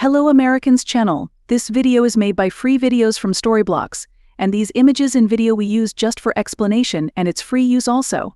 Hello Americans channel. This video is made by free videos from Storyblocks, and these images and video we use just for explanation and it's free use also.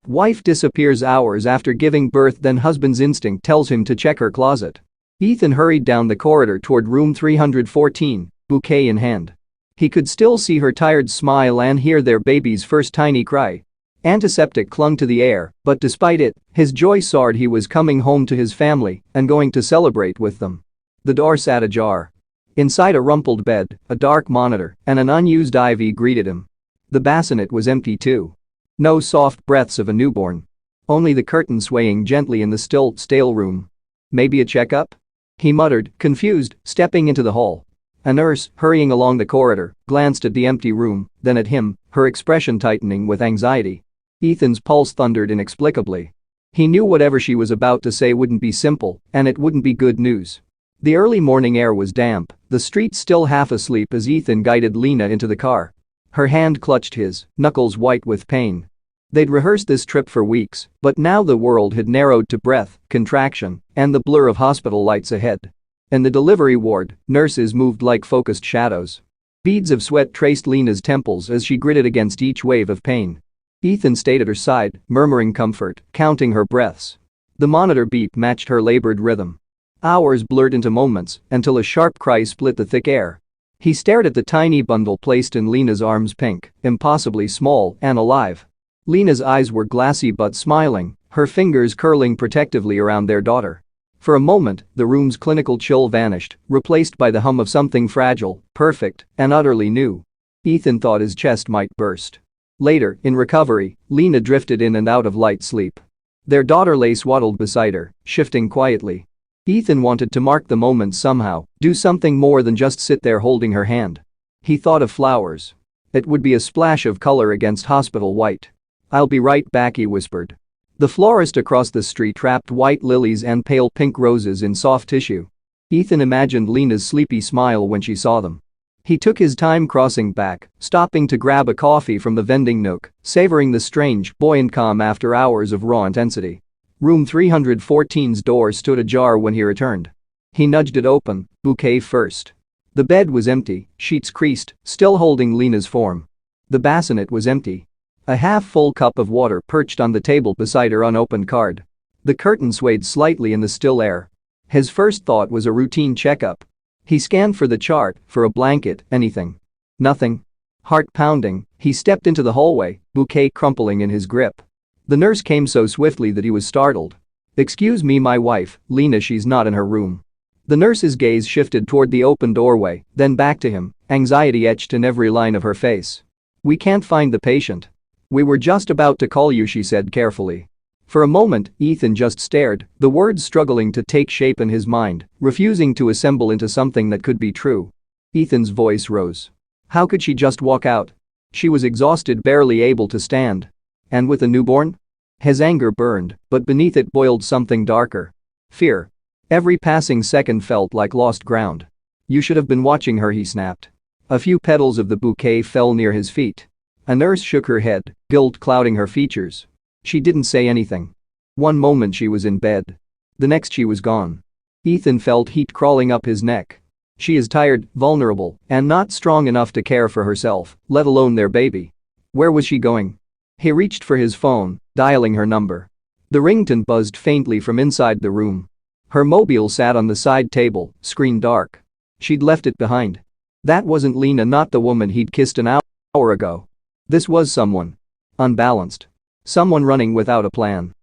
Wife disappears hours after giving birth, then husband's instinct tells him to check her closet. Ethan hurried down the corridor toward room 314, bouquet in hand. He could still see her tired smile and hear their baby's first tiny cry. Antiseptic clung to the air, but despite it, his joy soared. He was coming home to his family and going to celebrate with them. The door sat ajar. Inside a rumpled bed, a dark monitor, and an unused IV greeted him. The bassinet was empty too. No soft breaths of a newborn. Only the curtain swaying gently in the still, stale room. Maybe a checkup? He muttered, confused, stepping into the hall. A nurse, hurrying along the corridor, glanced at the empty room, then at him, her expression tightening with anxiety. Ethan's pulse thundered inexplicably. He knew whatever she was about to say wouldn't be simple, and it wouldn't be good news. The early morning air was damp, the street still half asleep as Ethan guided Lena into the car. Her hand clutched his, knuckles white with pain. They'd rehearsed this trip for weeks, but now the world had narrowed to breath, contraction, and the blur of hospital lights ahead. In the delivery ward, nurses moved like focused shadows. Beads of sweat traced Lena's temples as she gritted against each wave of pain. Ethan stayed at her side, murmuring comfort, counting her breaths. The monitor beep matched her labored rhythm. Hours blurred into moments until a sharp cry split the thick air. He stared at the tiny bundle placed in Lena's arms, pink, impossibly small and alive. Lena's eyes were glassy but smiling, her fingers curling protectively around their daughter. For a moment, the room's clinical chill vanished, replaced by the hum of something fragile, perfect, and utterly new. Ethan thought his chest might burst. Later, in recovery, Lena drifted in and out of light sleep. Their daughter lay swaddled beside her, shifting quietly. Ethan wanted to mark the moment somehow, do something more than just sit there holding her hand. He thought of flowers. It would be a splash of color against hospital white. "I'll be right back," he whispered. The florist across the street wrapped white lilies and pale pink roses in soft tissue. Ethan imagined Lena's sleepy smile when she saw them. He took his time crossing back, stopping to grab a coffee from the vending nook, savoring the strange, buoyant calm after hours of raw intensity. Room 314's door stood ajar when he returned. He nudged it open, bouquet first. The bed was empty, sheets creased, still holding Lena's form. The bassinet was empty. A half-full cup of water perched on the table beside her unopened card. The curtain swayed slightly in the still air. His first thought was a routine checkup. He scanned for the chart, for a blanket, anything. Nothing. Heart pounding, he stepped into the hallway, bouquet crumpling in his grip. The nurse came so swiftly that he was startled. "Excuse me, my wife, Lena, she's not in her room." The nurse's gaze shifted toward the open doorway, then back to him, anxiety etched in every line of her face. "We can't find the patient. We were just about to call you," she said carefully. For a moment, Ethan just stared, the words struggling to take shape in his mind, refusing to assemble into something that could be true. Ethan's voice rose. How could she just walk out? She was exhausted, barely able to stand. And with a newborn? His anger burned, but beneath it boiled something darker. Fear. Every passing second felt like lost ground. "You should have been watching her," he snapped. A few petals of the bouquet fell near his feet. A nurse shook her head, guilt clouding her features. She didn't say anything. One moment she was in bed. The next she was gone. Ethan felt heat crawling up his neck. She is tired, vulnerable, and not strong enough to care for herself, let alone their baby. Where was she going? He reached for his phone, dialing her number. The ringtone buzzed faintly from inside the room. Her mobile sat on the side table, screen dark. She'd left it behind. That wasn't Lena, not the woman he'd kissed an hour ago. This was someone. Unbalanced. Someone running without a plan.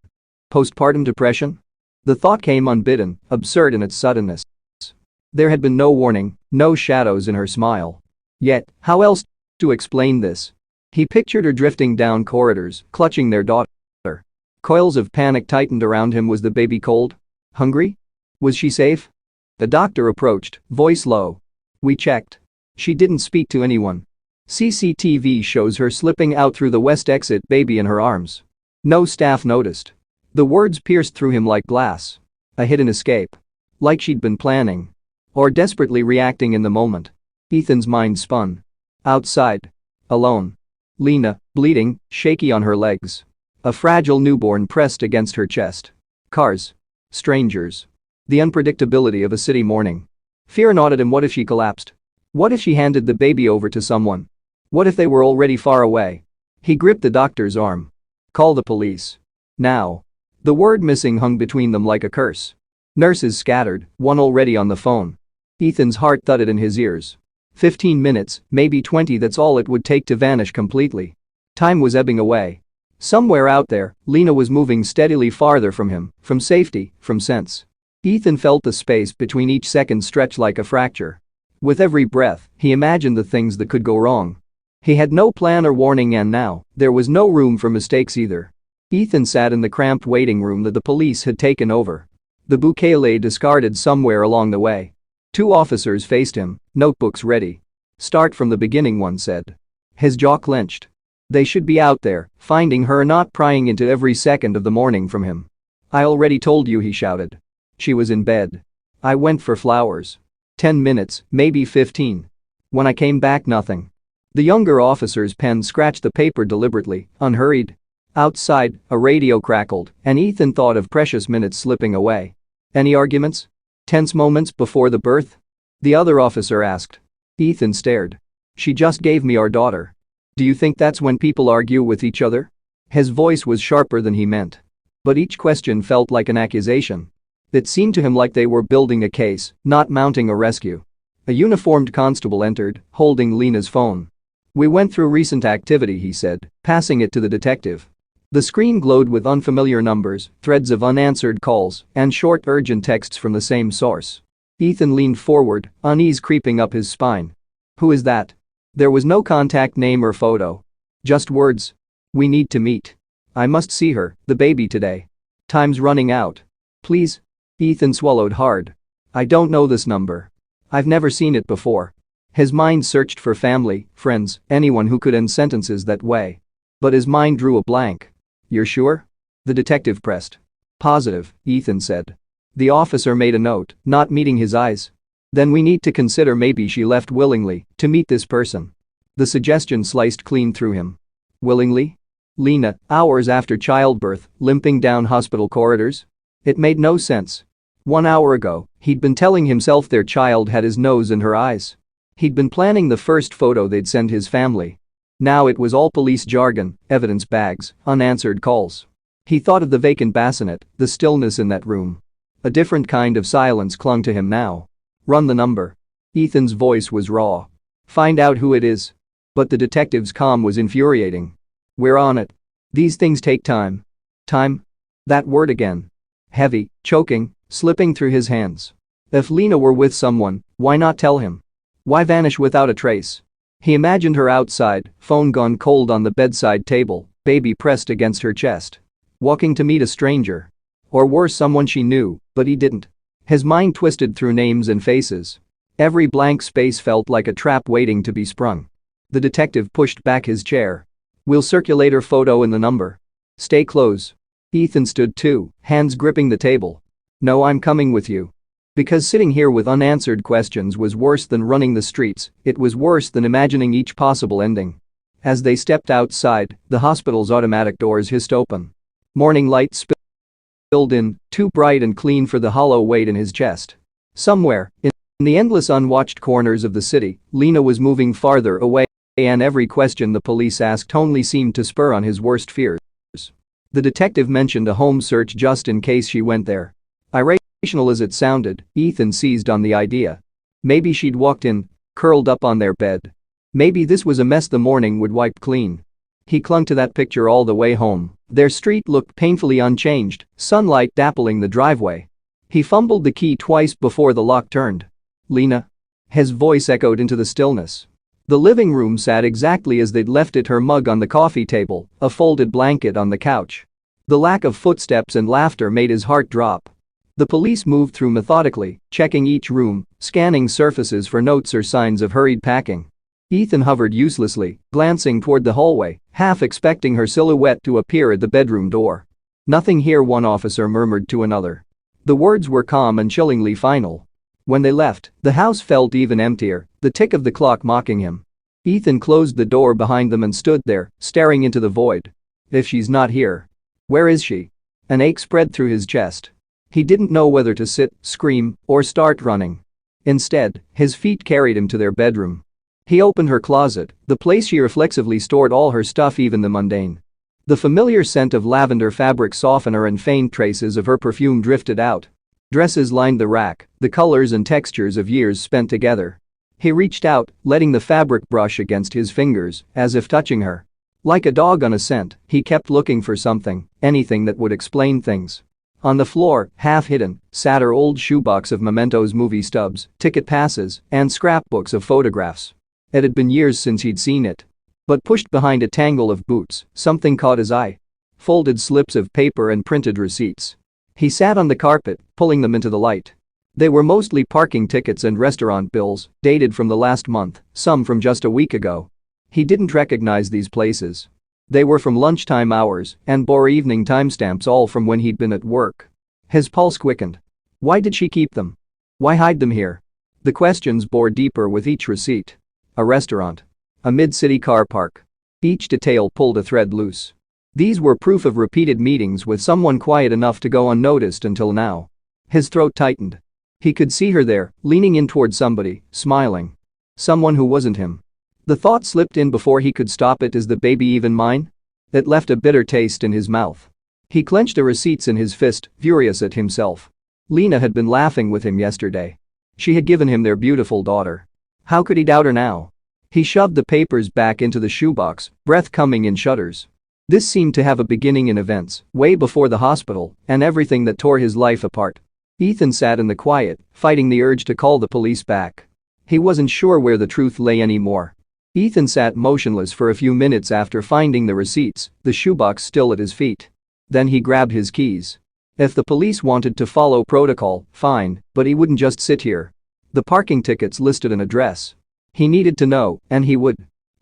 Postpartum depression? The thought came unbidden, absurd in its suddenness. There had been no warning, no shadows in her smile. Yet, how else to explain this? He pictured her drifting down corridors, clutching their daughter. Coils of panic tightened around him. Was the baby cold? Hungry? Was she safe? The doctor approached, voice low. "We checked. She didn't speak to anyone. CCTV shows her slipping out through the west exit, baby in her arms. No staff noticed." The words pierced through him like glass. A hidden escape. Like she'd been planning. Or desperately reacting in the moment. Ethan's mind spun. Outside. Alone. Lena, bleeding, shaky on her legs. A fragile newborn pressed against her chest. Cars. Strangers. The unpredictability of a city morning. Fear gnawed at him. What if she collapsed? What if she handed the baby over to someone? What if they were already far away? He gripped the doctor's arm. Call the police. Now. The word missing hung between them like a curse. Nurses scattered, one already on the phone. Ethan's heart thudded in his ears. 15 minutes, maybe 20, that's all it would take to vanish completely. Time was ebbing away. Somewhere out there, Lena was moving steadily farther from him, from safety, from sense. Ethan felt the space between each second stretch like a fracture. With every breath, he imagined the things that could go wrong. He had no plan or warning, and now, there was no room for mistakes either. Ethan sat in the cramped waiting room that the police had taken over. The bouquet lay discarded somewhere along the way. 2 officers faced him, notebooks ready. Start from the beginning, one said. His jaw clenched. They should be out there, finding her, not prying into every second of the morning from him. I already told you, he shouted. She was in bed. I went for flowers. 10 minutes, maybe 15. When I came back, nothing. The younger officer's pen scratched the paper deliberately, unhurried. Outside, a radio crackled, and Ethan thought of precious minutes slipping away. Any arguments? Tense moments before the birth? The other officer asked. Ethan stared. She just gave me our daughter. Do you think that's when people argue with each other? His voice was sharper than he meant. But each question felt like an accusation. It seemed to him like they were building a case, not mounting a rescue. A uniformed constable entered, holding Lena's phone. We went through recent activity, he said, passing it to the detective. The screen glowed with unfamiliar numbers, threads of unanswered calls, and short urgent texts from the same source. Ethan leaned forward, unease creeping up his spine. Who is that? There was no contact name or photo. Just words. We need to meet. I must see her, the baby, today. Time's running out. Please? Ethan swallowed hard. I don't know this number. I've never seen it before. His mind searched for family, friends, anyone who could end sentences that way. But his mind drew a blank. You're sure? The detective pressed. Positive, Ethan said. The officer made a note, not meeting his eyes. Then we need to consider maybe she left willingly to meet this person. The suggestion sliced clean through him. Willingly? Lena, hours after childbirth, limping down hospital corridors? It made no sense. 1 hour ago, he'd been telling himself their child had his nose in her eyes. He'd been planning the first photo they'd send his family. Now it was all police jargon, evidence bags, unanswered calls. He thought of the vacant bassinet, the stillness in that room. A different kind of silence clung to him now. Run the number. Ethan's voice was raw. Find out who it is. But the detective's calm was infuriating. We're on it. These things take time. Time? That word again. Heavy, choking, slipping through his hands. If Lena were with someone, why not tell him? Why vanish without a trace? He imagined her outside, phone gone cold on the bedside table, baby pressed against her chest. Walking to meet a stranger. Or worse, someone she knew, but he didn't. His mind twisted through names and faces. Every blank space felt like a trap waiting to be sprung. The detective pushed back his chair. We'll circulate her photo in the number. Stay close. Ethan stood too, hands gripping the table. No, I'm coming with you. Because sitting here with unanswered questions was worse than running the streets, it was worse than imagining each possible ending. As they stepped outside, the hospital's automatic doors hissed open. Morning light spilled in, too bright and clean for the hollow weight in his chest. Somewhere, in the endless unwatched corners of the city, Lena was moving farther away, and every question the police asked only seemed to spur on his worst fears. The detective mentioned a home search just in case she went there. Irrational as it sounded, Ethan seized on the idea. Maybe she'd walked in, curled up on their bed. Maybe this was a mess the morning would wipe clean. He clung to that picture all the way home. Their street looked painfully unchanged, sunlight dappling the driveway. He fumbled the key twice before the lock turned. Lena? His voice echoed into the stillness. The living room sat exactly as they'd left it, her mug on the coffee table, a folded blanket on the couch. The lack of footsteps and laughter made his heart drop. The police moved through methodically, checking each room, scanning surfaces for notes or signs of hurried packing. Ethan hovered uselessly, glancing toward the hallway, half expecting her silhouette to appear at the bedroom door. Nothing here, one officer murmured to another. The words were calm and chillingly final. When they left, the house felt even emptier, the tick of the clock mocking him. Ethan closed the door behind them and stood there, staring into the void. If she's not here. Where is she? An ache spread through his chest. He didn't know whether to sit, scream, or start running. Instead, his feet carried him to their bedroom. He opened her closet, the place she reflexively stored all her stuff, even the mundane. The familiar scent of lavender fabric softener and faint traces of her perfume drifted out. Dresses lined the rack, the colors and textures of years spent together. He reached out, letting the fabric brush against his fingers, as if touching her. Like a dog on a scent, he kept looking for something, anything that would explain things. On the floor, half hidden, sat her old shoebox of mementos, movie stubs, ticket passes, and scrapbooks of photographs. It had been years since he'd seen it. But pushed behind a tangle of boots, something caught his eye. Folded slips of paper and printed receipts. He sat on the carpet, pulling them into the light. They were mostly parking tickets and restaurant bills, dated from the last month, some from just a week ago. He didn't recognize these places. They were from lunchtime hours and bore evening timestamps, all from when he'd been at work. His pulse quickened. Why did she keep them? Why hide them here? The questions bore deeper with each receipt. A restaurant. A mid-city car park. Each detail pulled a thread loose. These were proof of repeated meetings with someone quiet enough to go unnoticed until now. His throat tightened. He could see her there, leaning in toward somebody, smiling. Someone who wasn't him. The thought slipped in before he could stop it. Is the baby even mine? It left a bitter taste in his mouth. He clenched the receipts in his fist, furious at himself. Lena had been laughing with him yesterday. She had given him their beautiful daughter. How could he doubt her now? He shoved the papers back into the shoebox, breath coming in shudders. This seemed to have a beginning in events, way before the hospital, and everything that tore his life apart. Ethan sat in the quiet, fighting the urge to call the police back. He wasn't sure where the truth lay anymore. Ethan sat motionless for a few minutes after finding the receipts, the shoebox still at his feet. Then he grabbed his keys. If the police wanted to follow protocol, fine, but he wouldn't just sit here. The parking tickets listed an address. He needed to know, and he would.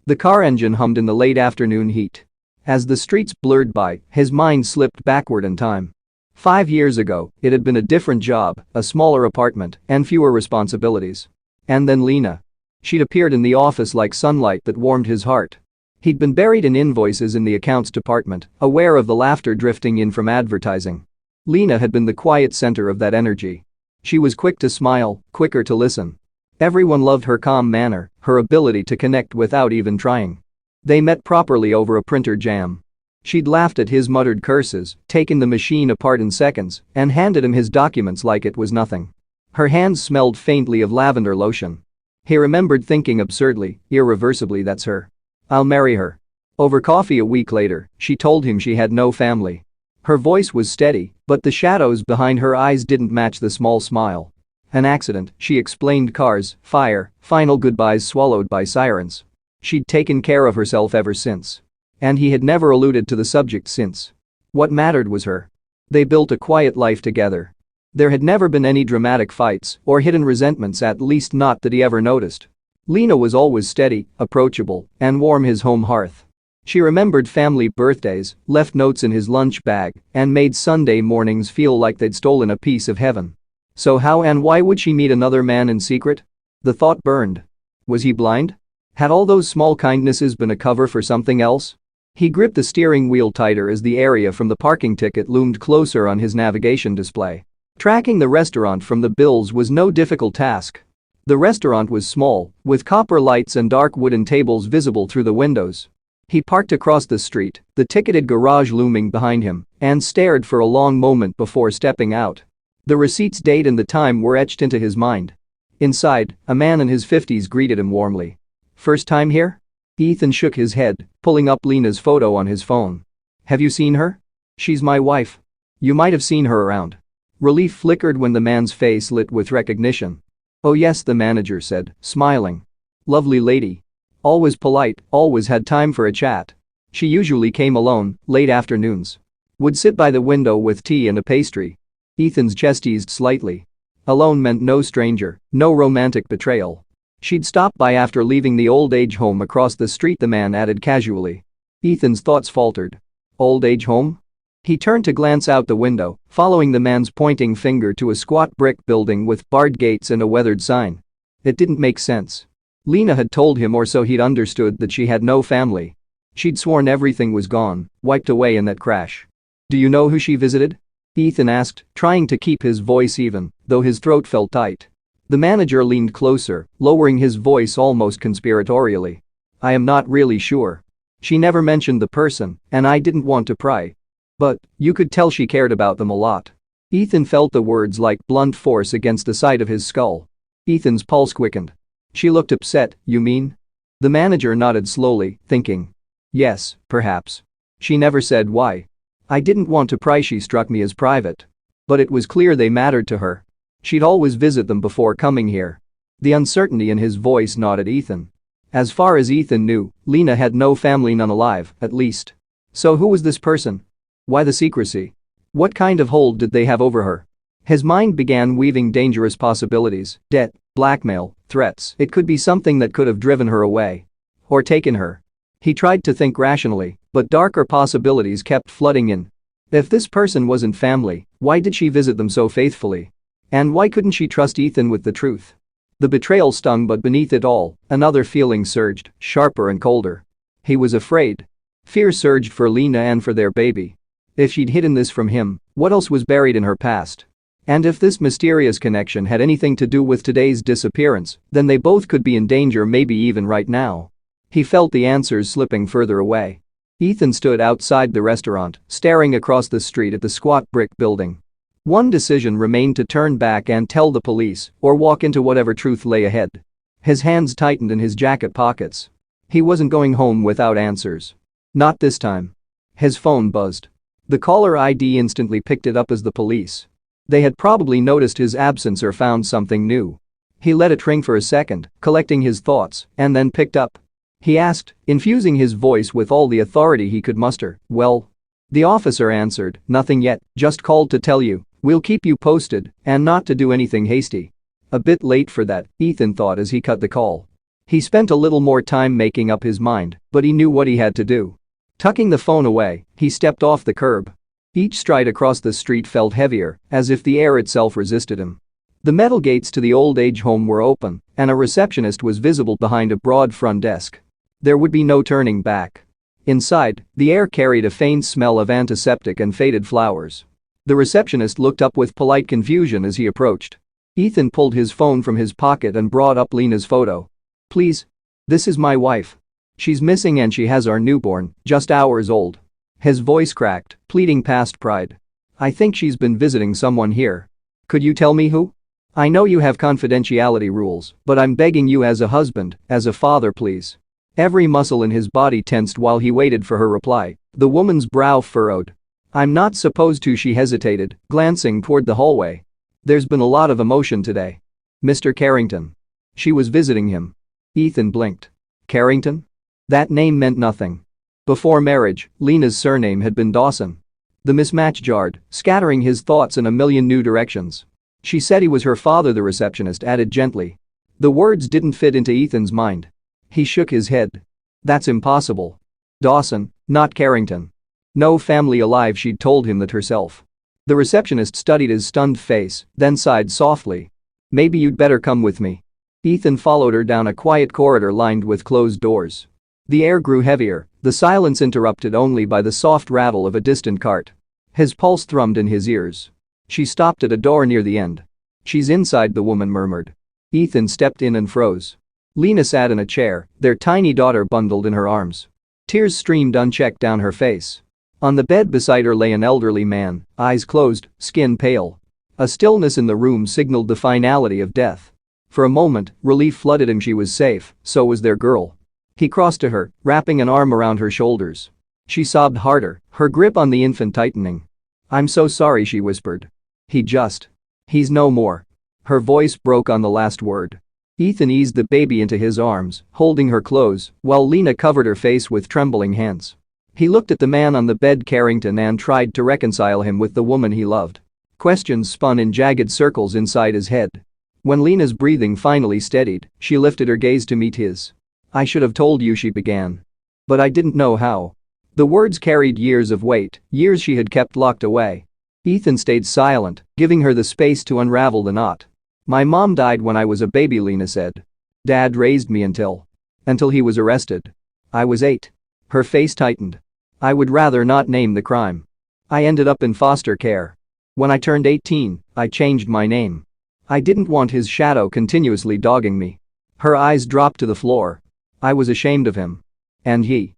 The car engine hummed in the late afternoon heat. As the streets blurred by, his mind slipped backward in time. 5 years ago, it had been a different job, a smaller apartment, and fewer responsibilities. And then Lena. She'd appeared in the office like sunlight that warmed his heart. He'd been buried in invoices in the accounts department, aware of the laughter drifting in from advertising. Lena had been the quiet center of that energy. She was quick to smile, quicker to listen. Everyone loved her calm manner, her ability to connect without even trying. They met properly over a printer jam. She'd laughed at his muttered curses, taken the machine apart in seconds, and handed him his documents like it was nothing. Her hands smelled faintly of lavender lotion. He remembered thinking absurdly, irreversibly, that's her. I'll marry her. Over coffee a week later, she told him she had no family. Her voice was steady, but the shadows behind her eyes didn't match the small smile. An accident, she explained, cars, fire, final goodbyes swallowed by sirens. She'd taken care of herself ever since. And he had never alluded to the subject since. What mattered was her. They built a quiet life together. There had never been any dramatic fights or hidden resentments, at least not that he ever noticed. Lena was always steady, approachable, and warm his home hearth. She remembered family birthdays, left notes in his lunch bag, and made Sunday mornings feel like they'd stolen a piece of heaven. So how and why would she meet another man in secret? The thought burned. Was he blind? Had all those small kindnesses been a cover for something else? He gripped the steering wheel tighter as the area from the parking ticket loomed closer on his navigation display. Tracking the restaurant from the bills was no difficult task. The restaurant was small, with copper lights and dark wooden tables visible through the windows. He parked across the street, the ticketed garage looming behind him, and stared for a long moment before stepping out. The receipt's date and the time were etched into his mind. Inside, a man in his 50s greeted him warmly. First time here? Ethan shook his head, pulling up Lena's photo on his phone. Have you seen her? She's my wife. You might have seen her around. Relief flickered when the man's face lit with recognition. Oh yes, the manager said, smiling. Lovely lady. Always polite, always had time for a chat. She usually came alone, late afternoons. Would sit by the window with tea and a pastry. Ethan's chest eased slightly. Alone meant no stranger, no romantic betrayal. She'd stopped by after leaving the old age home across the street, the man added casually. Ethan's thoughts faltered. Old age home? He turned to glance out the window, following the man's pointing finger to a squat brick building with barred gates and a weathered sign. It didn't make sense. Lena had told him, or so he'd understood, that she had no family. She'd sworn everything was gone, wiped away in that crash. Do you know who she visited? Ethan asked, trying to keep his voice even, though his throat felt tight. The manager leaned closer, lowering his voice almost conspiratorially. I am not really sure. She never mentioned the person, and I didn't want to pry. But you could tell she cared about them a lot. Ethan felt the words like blunt force against the side of his skull. Ethan's pulse quickened. She looked upset, you mean? The manager nodded slowly, thinking. Yes, perhaps. She never said why. I didn't want to pry, she struck me as private. But it was clear they mattered to her. She'd always visit them before coming here. The uncertainty in his voice gnawed Ethan. As far as Ethan knew, Lena had no family, none alive, at least. So who was this person? Why the secrecy? What kind of hold did they have over her? His mind began weaving dangerous possibilities: debt, blackmail, threats. It could be something that could have driven her away. Or taken her. He tried to think rationally, but darker possibilities kept flooding in. If this person wasn't family, why did she visit them so faithfully? And why couldn't she trust Ethan with the truth? The betrayal stung, but beneath it all, another feeling surged, sharper and colder. He was afraid. Fear surged for Lena and for their baby. If she'd hidden this from him, what else was buried in her past? And if this mysterious connection had anything to do with today's disappearance, then they both could be in danger, maybe even right now. He felt the answers slipping further away. Ethan stood outside the restaurant, staring across the street at the squat brick building. One decision remained: to turn back and tell the police, or walk into whatever truth lay ahead. His hands tightened in his jacket pockets. He wasn't going home without answers. Not this time. His phone buzzed. The caller ID instantly picked it up as the police. They had probably noticed his absence or found something new. He let it ring for a second, collecting his thoughts, and then picked up. He asked, infusing his voice with all the authority he could muster, well? The officer answered, nothing yet, just called to tell you, we'll keep you posted, and not to do anything hasty. A bit late for that, Ethan thought as he cut the call. He spent a little more time making up his mind, but he knew what he had to do. Tucking the phone away, he stepped off the curb. Each stride across the street felt heavier, as if the air itself resisted him. The metal gates to the old age home were open, and a receptionist was visible behind a broad front desk. There would be no turning back. Inside, the air carried a faint smell of antiseptic and faded flowers. The receptionist looked up with polite confusion as he approached. Ethan pulled his phone from his pocket and brought up Lena's photo. Please. This is my wife. She's missing and she has our newborn, just hours old. His voice cracked, pleading past pride. I think she's been visiting someone here. Could you tell me who? I know you have confidentiality rules, but I'm begging you as a husband, as a father, please. Every muscle in his body tensed while he waited for her reply. The woman's brow furrowed. I'm not supposed to, she hesitated, glancing toward the hallway. There's been a lot of emotion today. Mr. Carrington. She was visiting him. Ethan blinked. Carrington? That name meant nothing. Before marriage, Lena's surname had been Dawson. The mismatch jarred, scattering his thoughts in a million new directions. She said he was her father, the receptionist added gently. The words didn't fit into Ethan's mind. He shook his head. That's impossible. Dawson, not Carrington. No family alive, she'd told him that herself. The receptionist studied his stunned face, then sighed softly. Maybe you'd better come with me. Ethan followed her down a quiet corridor lined with closed doors. The air grew heavier, the silence interrupted only by the soft rattle of a distant cart. His pulse thrummed in his ears. She stopped at a door near the end. She's inside, the woman murmured. Ethan stepped in and froze. Lena sat in a chair, their tiny daughter bundled in her arms. Tears streamed unchecked down her face. On the bed beside her lay an elderly man, eyes closed, skin pale. A stillness in the room signaled the finality of death. For a moment, relief flooded him. She was safe, so was their girl. He crossed to her, wrapping an arm around her shoulders. She sobbed harder, her grip on the infant tightening. I'm so sorry, she whispered. He's no more. Her voice broke on the last word. Ethan eased the baby into his arms, holding her close, while Lena covered her face with trembling hands. He looked at the man on the bed, Carrington, and tried to reconcile him with the woman he loved. Questions spun in jagged circles inside his head. When Lena's breathing finally steadied, she lifted her gaze to meet his. I should have told you, she began. But I didn't know how. The words carried years of weight, years she had kept locked away. Ethan stayed silent, giving her the space to unravel the knot. My mom died when I was a baby, Lena said. Dad raised me until he was arrested. I was 8. Her face tightened. I would rather not name the crime. I ended up in foster care. When I turned 18, I changed my name. I didn't want his shadow continuously dogging me. Her eyes dropped to the floor. I was ashamed of him. And he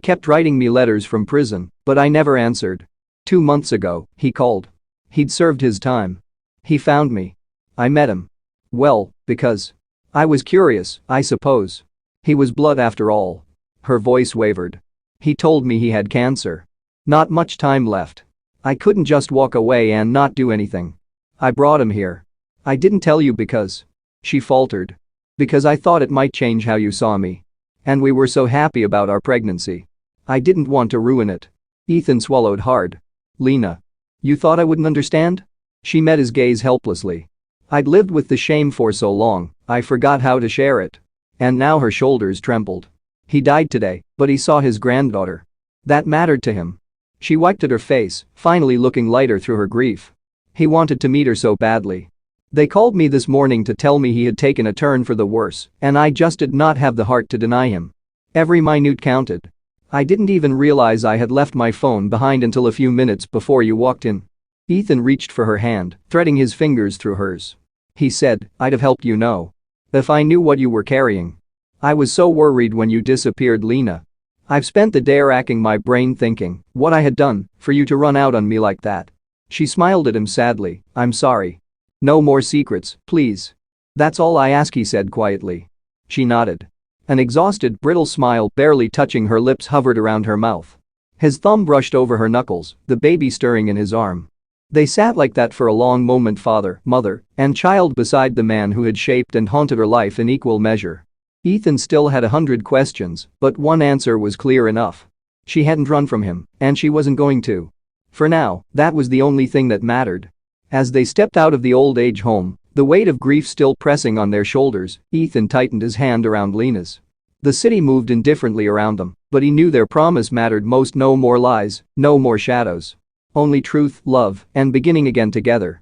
kept writing me letters from prison, but I never answered. 2 months ago, he called. He'd served his time. He found me. I met him. Well, because I was curious, I suppose. He was blood after all. Her voice wavered. He told me he had cancer. Not much time left. I couldn't just walk away and not do anything. I brought him here. I didn't tell you because. She faltered. Because I thought it might change how you saw me. And we were so happy about our pregnancy. I didn't want to ruin it. Ethan swallowed hard. Lena. You thought I wouldn't understand? She met his gaze helplessly. I'd lived with the shame for so long, I forgot how to share it. And now her shoulders trembled. He died today, but he saw his granddaughter. That mattered to him. She wiped at her face, finally looking lighter through her grief. He wanted to meet her so badly. They called me this morning to tell me he had taken a turn for the worse, and I just did not have the heart to deny him. Every minute counted. I didn't even realize I had left my phone behind until a few minutes before you walked in. Ethan reached for her hand, threading his fingers through hers. He said, I'd have helped you know. If I knew what you were carrying. I was so worried when you disappeared, Lena. I've spent the day racking my brain thinking what I had done for you to run out on me like that. She smiled at him sadly. I'm sorry. No more secrets, please. That's all I ask, he said quietly. She nodded. An exhausted, brittle smile barely touching her lips hovered around her mouth. His thumb brushed over her knuckles, the baby stirring in his arm. They sat like that for a long moment, father, mother, and child, beside the man who had shaped and haunted her life in equal measure. Ethan still had 100 questions, but one answer was clear enough. She hadn't run from him, and she wasn't going to. For now, that was the only thing that mattered. As they stepped out of the old age home, the weight of grief still pressing on their shoulders, Ethan tightened his hand around Lena's. The city moved indifferently around them, but he knew their promise mattered most. No more lies, no more shadows. Only truth, love, and beginning again together.